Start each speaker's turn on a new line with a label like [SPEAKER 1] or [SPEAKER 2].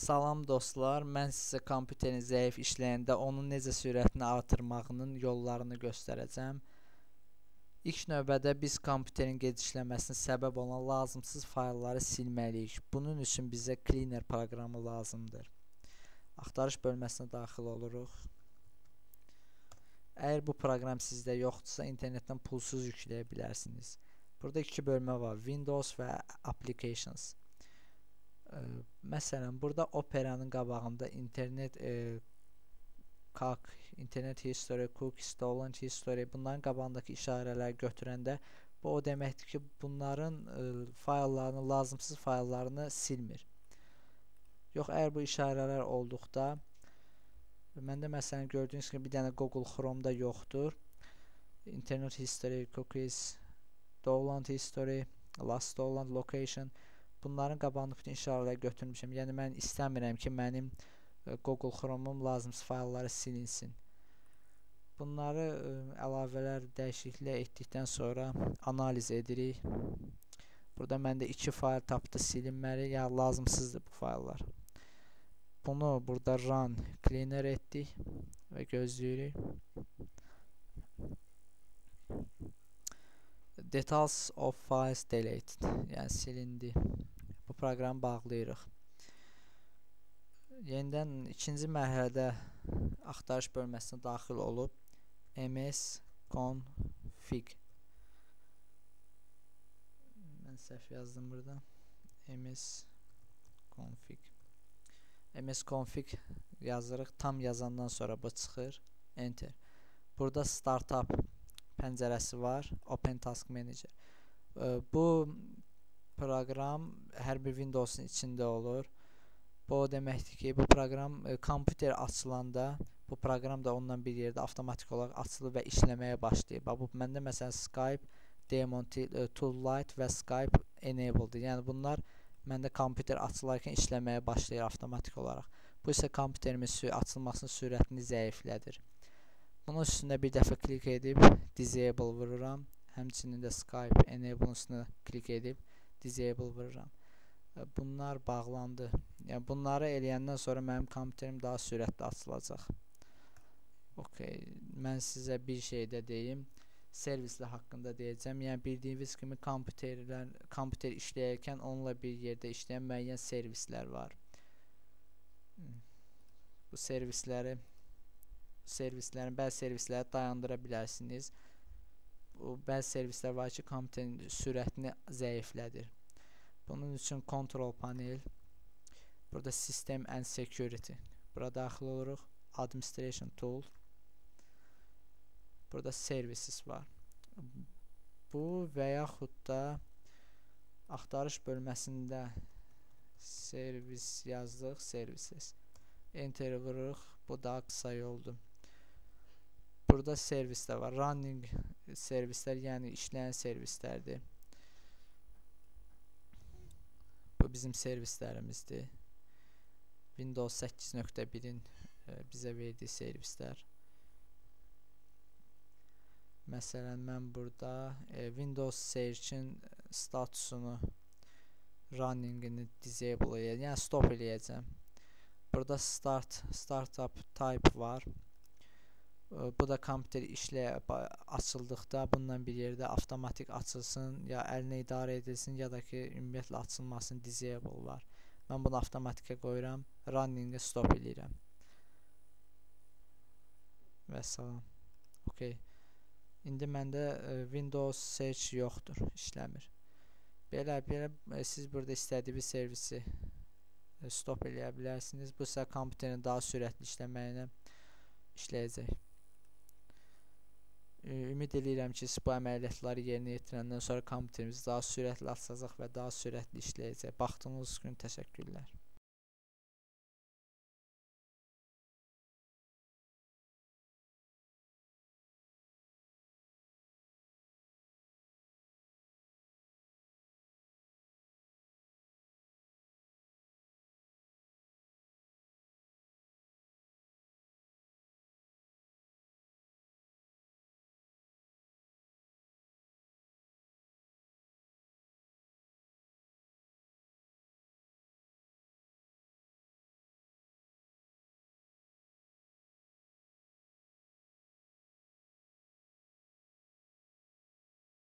[SPEAKER 1] Salam dostlar, mən sizə kompüterin zəif işləyəndə onun necə sürətini artırmağının yollarını göstərəcəm. İlk növbədə biz kompüterin gecikməsinə səbəb olan lazımsız faylları silməliyik. Bunun üçün bizə cleaner proqramı lazımdır. Axtarış bölməsinə daxil oluruq. Əgər bu proqram sizdə yoxdursa, internetdən pulsuz yükləyə bilərsiniz. Burada iki bölmə var: Windows və Applications. Məsələn, burada Opera'nın qabağında internet internet history, cookie, stolen history, bunların qabağındakı işarələri götürəndə bu o deməkdir ki, bunların fayllarını, lazımsız fayllarını silmir. Yox, əgər bu işarələr olduqda, məndə məsələn gördüyünüz kimi bir dənə Google Chrome'da yoxdur. Internet history, cookies, stolen history, last stolen location. Bunların qabağında bütün işarələri götürmüşəm. Yəni mən istəmirəm ki, mənim Google Chrome'um lazımsız faylları silinsin. Bunları əlavələr dəyişiklik etdikdən sonra analiz edirik. Burada məndə 2 fayl tapdı silinməli, yəni lazımsızdır bu fayllar. Bunu burada run cleaner etdik və gözləyirik. Details of files deleted, yəni silindi. Bu proqramı bağlayırıq. Yenidən ikinci mərhələdə axtarış bölməsinə daxil olub ms config. Mən səhv yazdım burada. ms config. ms config yazırıq. Tam yazandan sonra bu çıxır. Enter. Burada startup pəncərəsi var. Open Task Manager. Bu proqram hər bir Windows'un içində olur. Bu o deməkdir ki, bu proqram kompüter açılanda bu proqram da ondan bir yerdə avtomatik olaraq açılır və işləməyə başlayır. Bu məndə məsələn Skype, Daemon Toollight və Skype Enabled'dir. Yəni bunlar məndə kompüter açılarkən işləməyə başlayır avtomatik olaraq. Bu isə kompüterimin açılmasının sürətini zəiflədir. Bunun üstündə bir dəfə klik edib disable vururam. Həmçinin də Skype Enable'ın üstünə klik edib disable vururam. Bunlar bağlandı. Yəni bunları eləyəndən sonra mənim kompüterim daha sürətli açılacaq. Okay. Mən sizə bir şey də deyim. Servislər haqqında deyəcəm. Yəni bildiyiniz kimi kompüter işləyərkən onunla bir yerdə işləyən müəyyən servislər var. Bu servislərin bəzi servisləri dayandıra bilərsiniz. Bəzi servislər var ki, kompüterin sürətini zəiflədir. Bunun üçün Control Panel, burada System and Security, burada daxil oluruq, Administration Tool, burada Services var. Bu və yaxud da axtarış bölməsində servis yazdıq, Services, Enter vururuq, bu daha qısa yoldur. Burada servislər var. Running servislər, yəni işləyən servislərdir. Bu bizim servislərimizdir. Windows 8.1-in bizə verdiyi servislər. Məsələn, mən burada Windows Search-in statusunu, runningini disable eləyəcəm, yəni stop eləyəcəm. Burada Startup Type var. Bu da kompüter açıldıqda bundan bir yerdə avtomatik açılsın, ya əlinə idarə edilsin, ya da ki, ümumiyyətlə açılmasın, disable var. Mən bunu avtomatikə qoyuram, running'i stop eləyirəm. Və salam. Okay. İndi məndə Windows Search yoxdur, işləmir. Belə siz burada istədiyiniz servisi stop eləyə bilərsiniz. Bu isə kompüterin daha sürətli işləməyinə işləyəcək. Ümid edirəm ki, siz bu əməliyyatları yerinə yetirəndən sonra kompüterimiz daha sürətli açılacaq və daha sürətli işləyəcək. Baxdığınız üçün təşəkkürlər.